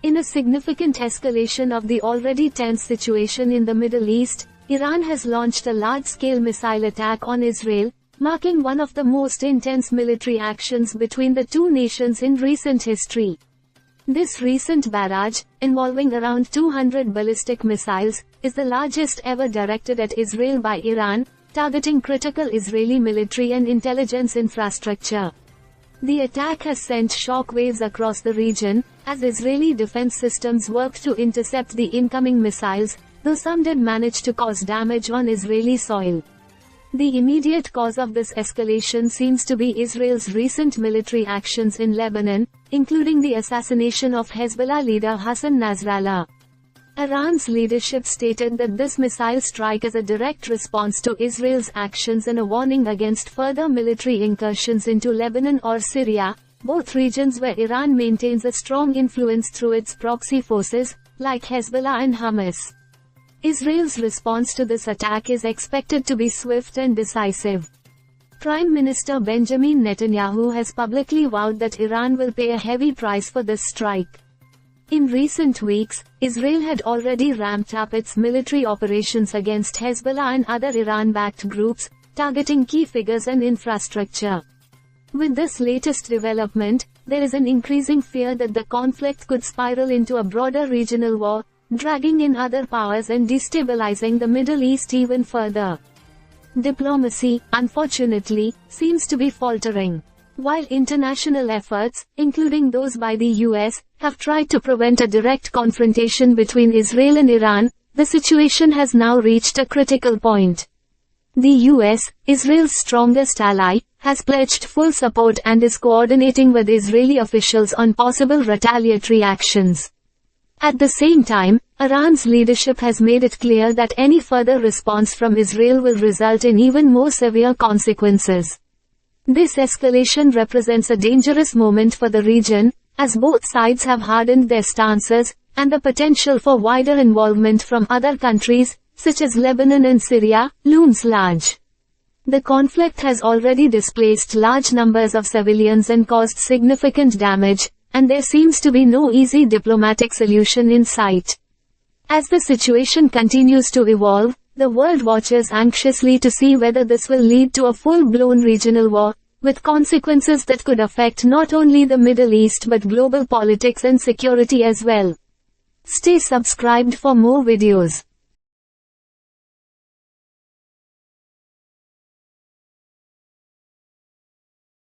In a significant escalation of the already tense situation in the Middle East, Iran has launched a large-scale missile attack on Israel, marking one of the most intense military actions between the two nations in recent history. This recent barrage, involving around 200 ballistic missiles, is the largest ever directed at Israel by Iran, targeting critical Israeli military and intelligence infrastructure. The attack has sent shock waves across the region, as Israeli defense systems work to intercept the incoming missiles, though some did manage to cause damage on Israeli soil. The immediate cause of this escalation seems to be Israel's recent military actions in Lebanon, including the assassination of Hezbollah leader Hassan Nasrallah. Iran's leadership stated that this missile strike is a direct response to Israel's actions and a warning against further military incursions into Lebanon or Syria, both regions where Iran maintains a strong influence through its proxy forces, like Hezbollah and Hamas. Israel's response to this attack is expected to be swift and decisive. Prime Minister Benjamin Netanyahu has publicly vowed that Iran will pay a heavy price for this strike. In recent weeks, Israel had already ramped up its military operations against Hezbollah and other Iran-backed groups, targeting key figures and infrastructure. With this latest development, there is an increasing fear that the conflict could spiral into a broader regional war, dragging in other powers and destabilizing the Middle East even further. Diplomacy, unfortunately, seems to be faltering. While international efforts, including those by the US, have tried to prevent a direct confrontation between Israel and Iran, the situation has now reached a critical point. The US, Israel's strongest ally, has pledged full support and is coordinating with Israeli officials on possible retaliatory actions. At the same time, Iran's leadership has made it clear that any further response from Israel will result in even more severe consequences. This escalation represents a dangerous moment for the region, as both sides have hardened their stances, and the potential for wider involvement from other countries, such as Lebanon and Syria, looms large. The conflict has already displaced large numbers of civilians and caused significant damage, and there seems to be no easy diplomatic solution in sight. As the situation continues to evolve, the world watches anxiously to see whether this will lead to a full-blown regional war, with consequences that could affect not only the Middle East but global politics and security as well. Stay subscribed for more videos.